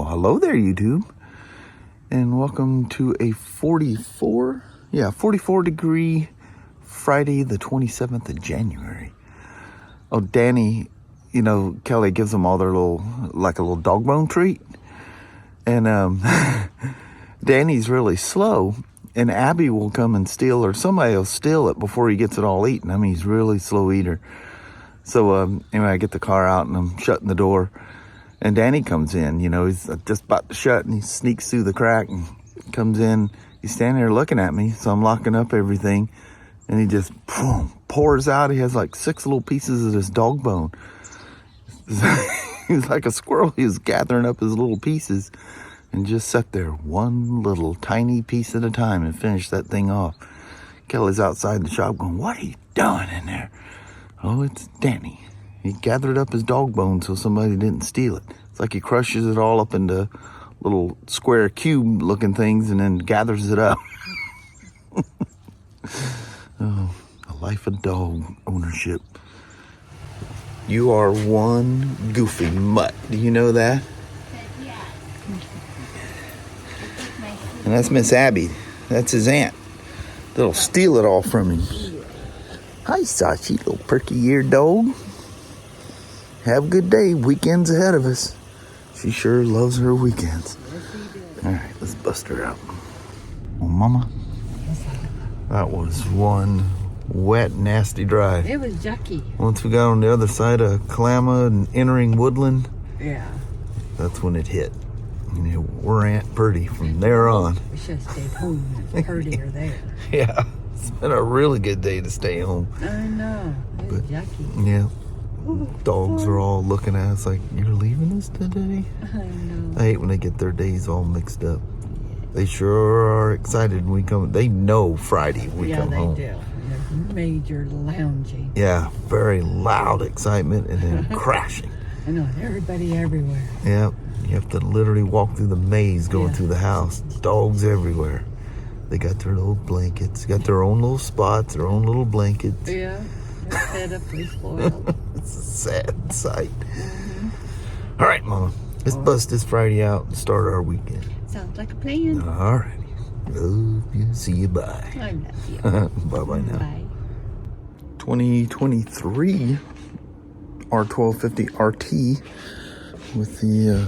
hello there, YouTube, and welcome to a 44 degree Friday, the 27th of January. Oh, Danny, you know, Kelly gives them all their little, like a little dog bone treat, and Danny's really slow, and Abby will come and steal, or somebody will steal it before he gets it all eaten. I mean, he's a really slow eater. So anyway, I get the car out and I'm shutting the door. And Danny comes in, you know, he's just about to shut, and he sneaks through the crack and comes in. He's standing there looking at me, so I'm locking up everything. And he just pours out. He has like 6 little pieces of this dog bone. He's like a squirrel. He was gathering up his little pieces and just sat there one little tiny piece at a time and finished that thing off. Kelly's outside the shop going, "What are you doing in there?" Oh, it's Danny. He gathered up his dog bones so somebody didn't steal it. It's like he crushes it all up into little square cube looking things and then gathers it up. Oh, a life of dog ownership. You are one goofy mutt. Do you know that? Yeah. And that's Miss Abby. That's his aunt. That'll steal it all from him. Hi, Sachi, little perky-eared dog. Have a good day. Weekend's ahead of us. She sure loves her weekends. All right, let's bust her out. Oh, Mama. That was one wet, nasty drive. It was yucky. Once we got on the other side of Kalama and entering Woodland, Yeah. that's when it hit. You know, we're Aunt Purdy from there on. We should have stayed home. It's prettier there. Yeah, it's been a really good day to stay home. I know. It was yucky. Yeah. Dogs are all looking at us like, "You're leaving us today?" I know. I hate when they get their days all mixed up. They sure are excited when we come. They know Friday we come home. Yeah, they do. There's major lounging. Yeah, very loud excitement and then crashing. I know. Everybody everywhere. Yeah, you have to literally walk through the maze going through the house. Dogs everywhere. They got their little blankets, got their own little spots, their own little blankets. Yeah. They're fed up and spoiled. It's a sad sight. All right, Mama. Let's bust this Friday out and start our weekend. Sounds like a plan. All righty. Love you. See you. Bye. I love you. Bye-bye now. Bye. 2023 R1250 RT with the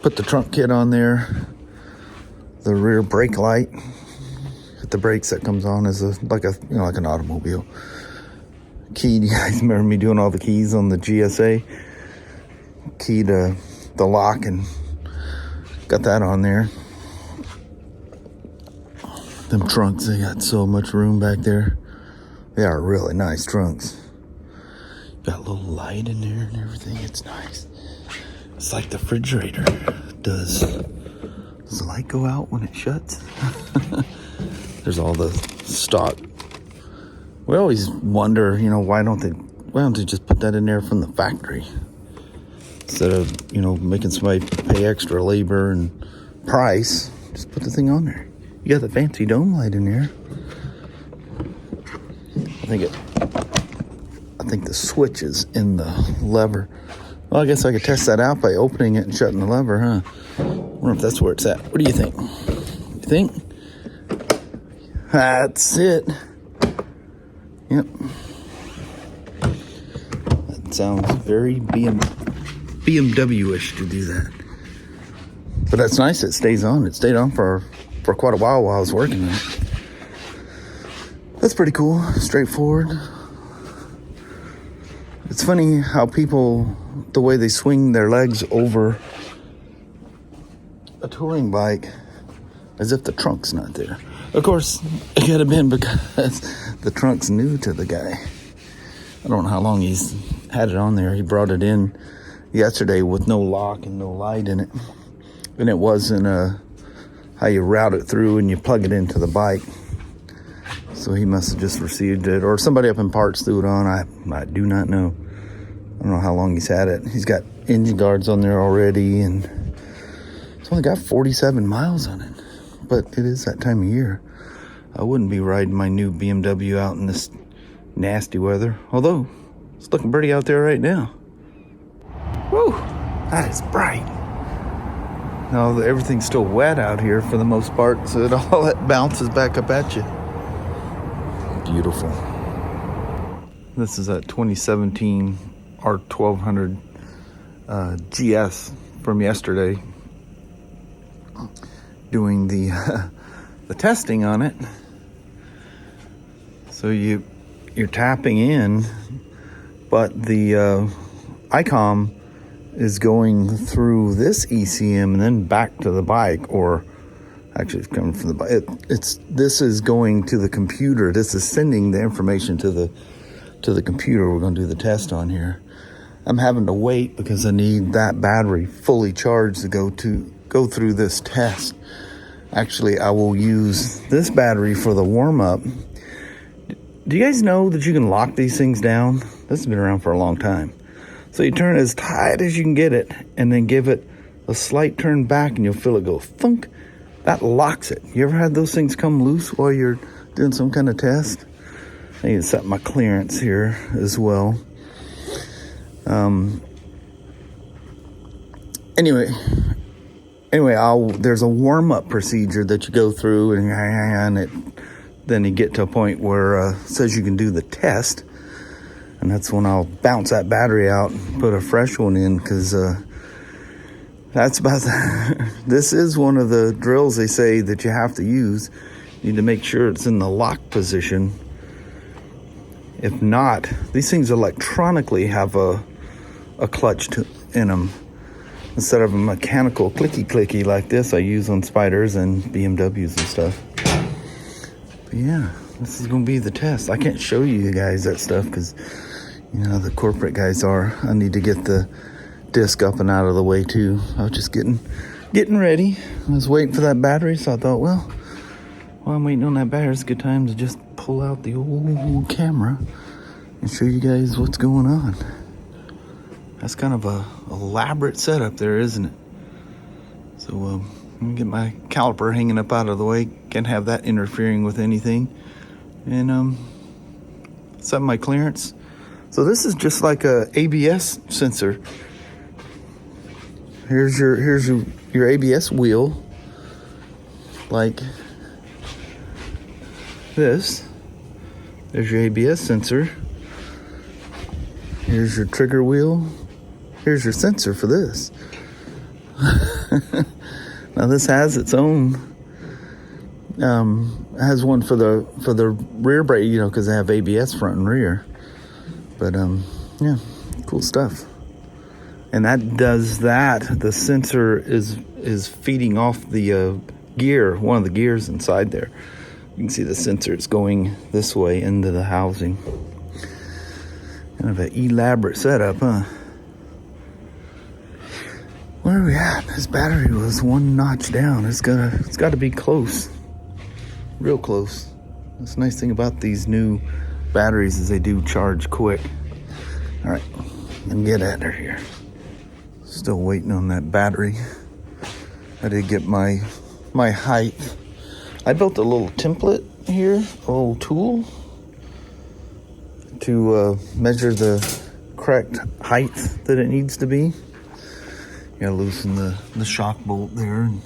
put the trunk kit on there. The rear brake light. The brakes that comes on is like an automobile. Key, you guys remember me doing all the keys on the GSA? Key to the lock and got that on there. Them trunks, they got so much room back there. They are really nice trunks. Got a little light in there and everything. It's nice. It's like the refrigerator does. Does the light go out when it shuts? There's all the stock. We always wonder, you know, why don't they just put that in there from the factory instead of, you know, making somebody pay extra labor and price. Just put the thing on there. You got the fancy dome light in there. I think the switch is in the lever. Well, I guess I could test that out by opening it and shutting the lever, huh? I wonder if that's where it's at. What do you think? You think? That's it. Yep. That sounds very BMW-ish to do that. But that's nice. It stays on. It stayed on for quite a while I was working on it. That's pretty cool. Straightforward. It's funny how people, the way they swing their legs over a touring bike as if the trunk's not there. Of course, it could have been because the trunk's new to the guy. I don't know how long he's had it on there. He brought it in yesterday with no lock and no light in it. And it wasn't how you route it through and you plug it into the bike. So he must have just received it. Or somebody up in parts threw it on. I do not know. I don't know how long he's had it. He's got engine guards on there already. And it's only got 47 miles on it. But it is that time of year. I wouldn't be riding my new BMW out in this nasty weather. Although, it's looking pretty out there right now. Woo! That is bright. Now everything's still wet out here for the most part, so it all that bounces back up at you. Beautiful. This is a 2017 R1200 GS from yesterday. Doing the the testing on it. So you're tapping in, but the ICOM is going through this ECM and then back to the bike, or actually it's coming from the bike. This is going to the computer. This is sending the information to the computer we're going to do the test on here. I'm having to wait because I need that battery fully charged to go through this test. Actually, I will use this battery for the warm-up. Do you guys know that you can lock these things down? This has been around for a long time. So you turn it as tight as you can get it, and then give it a slight turn back, and you'll feel it go thunk. That locks it. You ever had those things come loose while you're doing some kind of test? I need to set my clearance here as well. Anyway, there's a warm-up procedure that you go through, and then you get to a point where it says you can do the test. And that's when I'll bounce that battery out and put a fresh one in, because that's about this is one of the drills they say that you have to use. You need to make sure it's in the lock position. If not, these things electronically have a clutch in them. Instead of a mechanical clicky like this I use on Spyders and BMWs and stuff. But yeah, this is going to be the test. I can't show you guys that stuff because, the corporate guys are. I need to get the disc up and out of the way too. I was just getting ready. I was waiting for that battery, so I thought, well, while I'm waiting on that battery, it's a good time to just pull out the old camera and show you guys what's going on. That's kind of a elaborate setup there, isn't it? So let me get my caliper hanging up out of the way. Can't have that interfering with anything. And set my clearance. So this is just like a ABS sensor. Here's your ABS wheel, like this. There's your ABS sensor. Here's your trigger wheel. Here's your sensor for this. Now this has its own. Has one for the rear brake, because they have ABS front and rear. But yeah, cool stuff. And that does that. The sensor is feeding off the gear, one of the gears inside there. You can see the sensor is going this way into the housing. Kind of an elaborate setup, huh? Where are we at? This battery was one notch down. It's got to be close, real close. That's the nice thing about these new batteries is they do charge quick. All right, and get at her here. Still waiting on that battery. I did get my height. I built a little template here, a little tool to measure the correct height that it needs to be. You gotta loosen the shock bolt there. And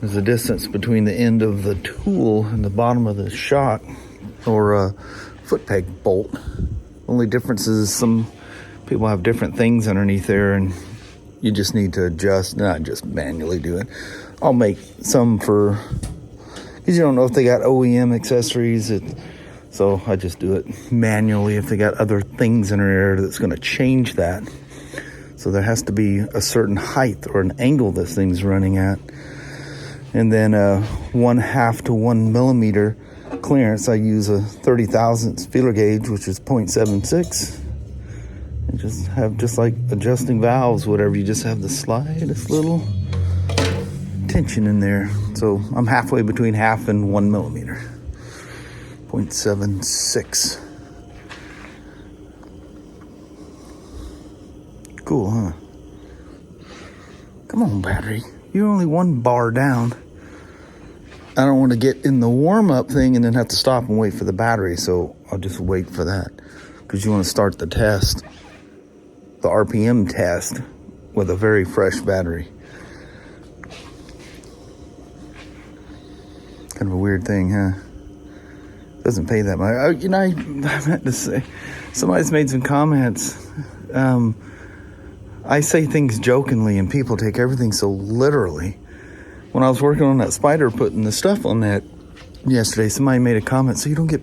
there's a distance between the end of the tool and the bottom of the shock or foot peg bolt. Only difference is some people have different things underneath there, and you just need to adjust, not just manually do it. I'll make some because you don't know if they got OEM accessories. So I just do it manually if they got other things in there that's going to change that. So there has to be a certain height or an angle this thing's running at. And then 1/2 to 1 millimeter clearance. I use a 30 thousandths feeler gauge, which is 0.76. And just like adjusting valves, whatever, you just have the slightest little tension in there. So I'm halfway between 1/2 and 1 millimeter. 0.76. Cool, huh? Come on, battery. You're only one bar down. I don't want to get in the warm-up thing and then have to stop and wait for the battery, so I'll just wait for that. Because you want to start the test, the RPM test, with a very fresh battery. Kind of a weird thing, huh? Doesn't pay that much. I meant to say, somebody's made some comments. I say things jokingly and people take everything so literally. When I was working on that Spyder, putting the stuff on that yesterday, somebody made a comment, so you don't get,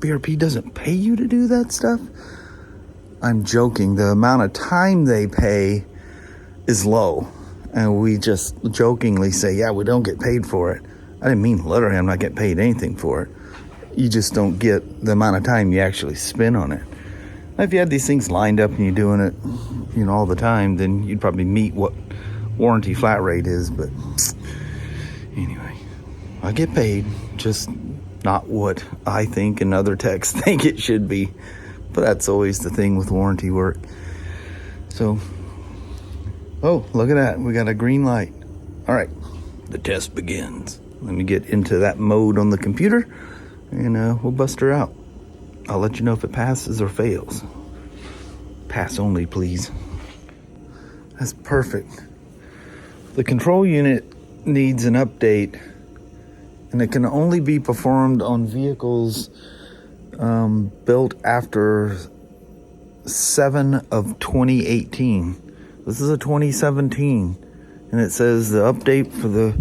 BRP doesn't pay you to do that stuff? I'm joking. The amount of time they pay is low. And we just jokingly say, yeah, we don't get paid for it. I didn't mean literally I'm not getting paid anything for it. You just don't get the amount of time you actually spend on it. If you had these things lined up and you're doing it, all the time, then you'd probably meet what warranty flat rate is. But anyway, I get paid, just not what I think and other techs think it should be. But that's always the thing with warranty work. So, oh, look at that. We got a green light. All right, the test begins. Let me get into that mode on the computer, and we'll bust her out. I'll let you know if it passes or fails. Pass only, please. That's perfect. The control unit needs an update, and it can only be performed on vehicles built after 7 of 2018. This is a 2017, and it says the update for the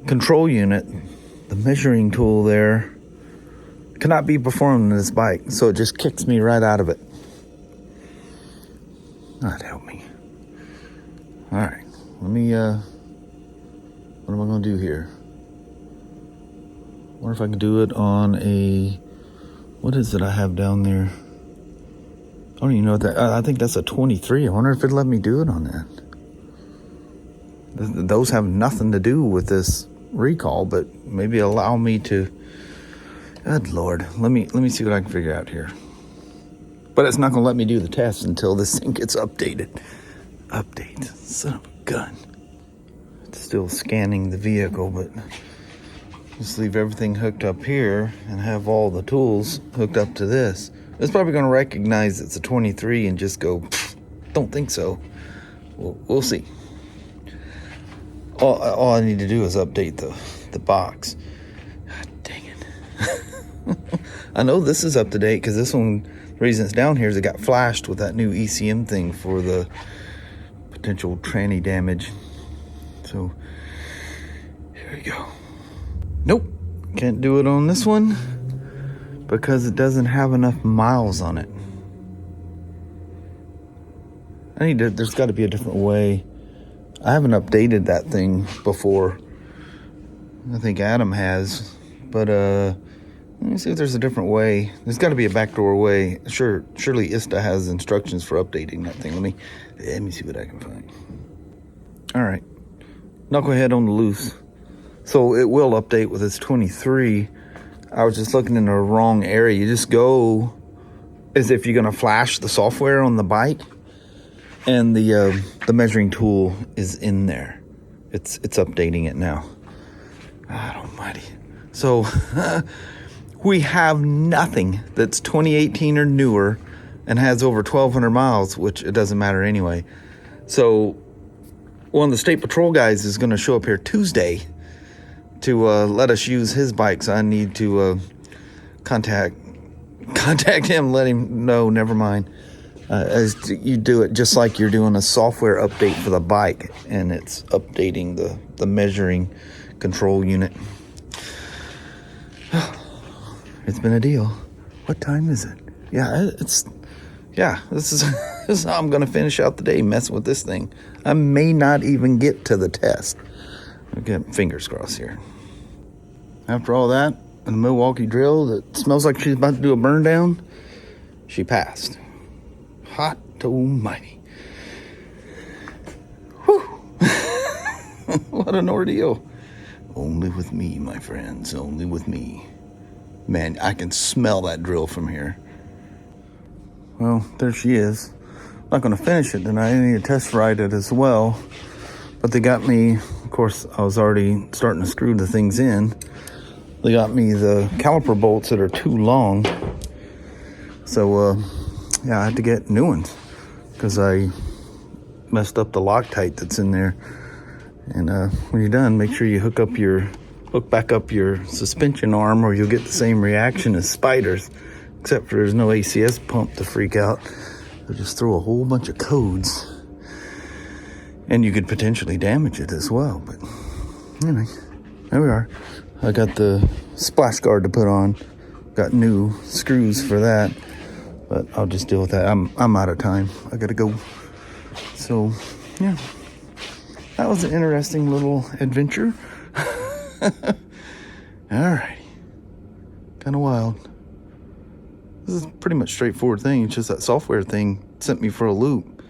control unit, the measuring tool there, cannot be performed on this bike, so it just kicks me right out of it. God help me. All right, let me, what am I going to do here? I wonder if I can do it on a, what is it I have down there? I don't even know what that, I think that's a 23. I wonder if it'd let me do it on that. Those have nothing to do with this recall, but maybe allow me to, good Lord, let me see what I can figure out here. But it's not going to let me do the test until this thing gets updated. Update, son of a gun. It's still scanning the vehicle, but just leave everything hooked up here and have all the tools hooked up to this. It's probably going to recognize it's a 23 and just go, don't think so. We'll see. All I need to do is update the box. God dang it. I know this is up to date because this one, the reason it's down here is it got flashed with that new ECM thing for the potential tranny damage. So, here we go. Nope, can't do it on this one because it doesn't have enough miles on it. There's got to be a different way. I haven't updated that thing before. I think Adam has, but let me see if there's a different way. There's got to be a backdoor way. Surely ISTA has instructions for updating that thing. Let me see what I can find. All right, knucklehead on the loose. So it will update with its 23. I was just looking in the wrong area. You just go as if you're gonna flash the software on the bike, and the measuring tool is in there. It's updating it now. God almighty. So we have nothing that's 2018 or newer and has over 1,200 miles, which it doesn't matter anyway. So one of the state patrol guys is going to show up here Tuesday to let us use his bike. So I need to contact him, let him know, never mind. As you do it just like you're doing a software update for the bike, and it's updating the measuring control unit. It's been a deal. What time is it? This is how I'm gonna finish out the day, messing with this thing. I may not even get to the test. Okay, fingers crossed here. After all that, and the Milwaukee drill that smells like she's about to do a burn down, she passed. Hot almighty. Whew. What an ordeal. Only with me, my friends, only with me. Man, I can smell that drill from here. Well, there she is. Not going to finish it tonight. I need to test ride it as well. But they got me, of course, I was already starting to screw the things in. They got me the caliper bolts that are too long. So, I had to get new ones. Because messed up the Loctite that's in there. And when you're done, make sure you hook back up your suspension arm, or you'll get the same reaction as Spyder's, except for there's no ACS pump to freak out. They'll just throw a whole bunch of codes, and you could potentially damage it as well. But anyway, there we are. I got the splash guard to put on. Got new screws for that, but I'll just deal with that. I'm out of time. I gotta go. So yeah, that was an interesting little adventure. Alrighty, kind of wild. This is pretty much straightforward thing. It's just that software thing sent me for a loop,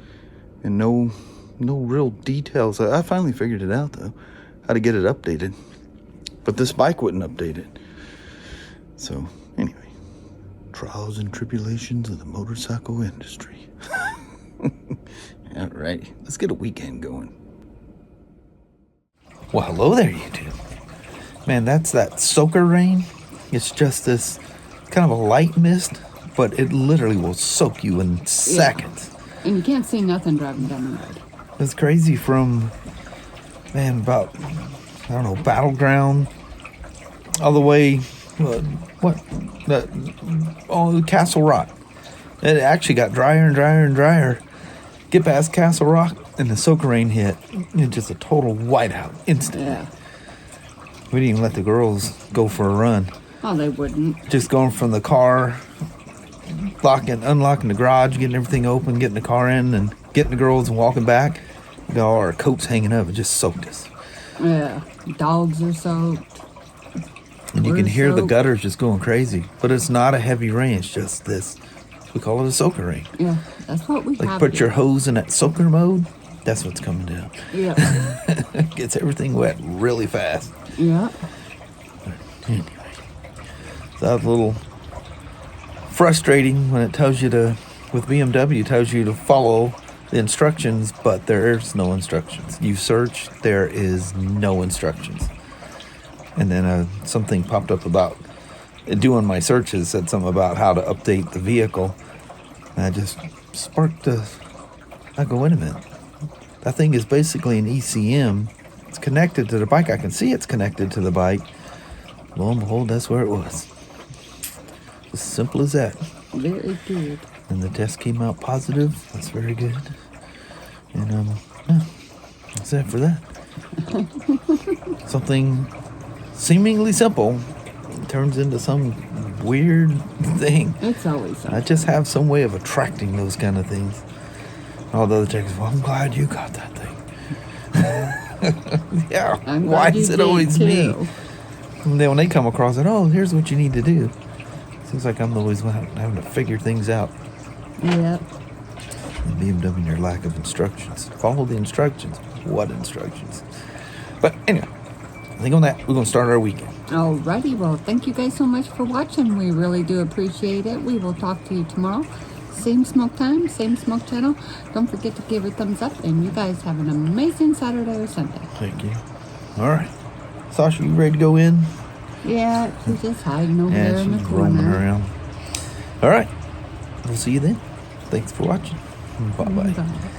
and no real details. I finally figured it out though, how to get it updated, but this bike wouldn't update it. So anyway, trials and tribulations of the motorcycle industry. Alright, let's get a weekend going. Well, hello there, YouTube. Man, that's that soaker rain. It's just this kind of a light mist, but it literally will soak you in seconds. Yeah. And you can't see nothing driving down the road. It's crazy from, man, about, I don't know, Battleground, all the way, Castle Rock. It actually got drier and drier and drier. Get past Castle Rock, and the soaker rain hit. It's just a total whiteout instantly. Yeah. We didn't even let the girls go for a run. Oh, they wouldn't. Just going from the car, unlocking the garage, getting everything open, getting the car in, and getting the girls and walking back. We got all our coats hanging up. It just soaked us. Yeah. Dogs are soaked. And you can hear the gutters just going crazy. But it's not a heavy rain. It's just this. We call it a soaker rain. Yeah, that's what we have. Like put your hose in that soaker mode. That's what's coming down. Yeah. Gets everything wet really fast. Yeah. Anyway, so that's a little frustrating when it tells you to, with BMW, it tells you to follow the instructions, but there's no instructions. You search, there is no instructions. And then something popped up about doing my searches, said something about how to update the vehicle. And I just sparked I go, wait a minute. That thing is basically an ECM. It's connected to the bike. I can see it's connected to the bike. Lo and behold, that's where it was. As simple as that. Very good. And the test came out positive. That's very good. And yeah, that's it for that. Something seemingly simple turns into some weird thing. It's always something. I just have some way of attracting those kind of things. All the other chicks, well, I'm glad you got that thing. Yeah, why is it always me? And then when they come across it, oh, here's what you need to do. Seems like I'm always having to figure things out. Yep. And BMW and your lack of instructions. Follow the instructions. What instructions? But anyway, I think on that, we're going to start our weekend. Alrighty, well, thank you guys so much for watching. We really do appreciate it. We will talk to you tomorrow. Same smoke time, same smoke channel. Don't forget to give it a thumbs up, and you guys have an amazing Saturday or Sunday. Thank you. All right. Sasha, you ready to go in? Yeah, she's just hiding over there in the she's corner. roaming around. All right. We'll see you then. Thanks for watching. Bye-bye. Bye.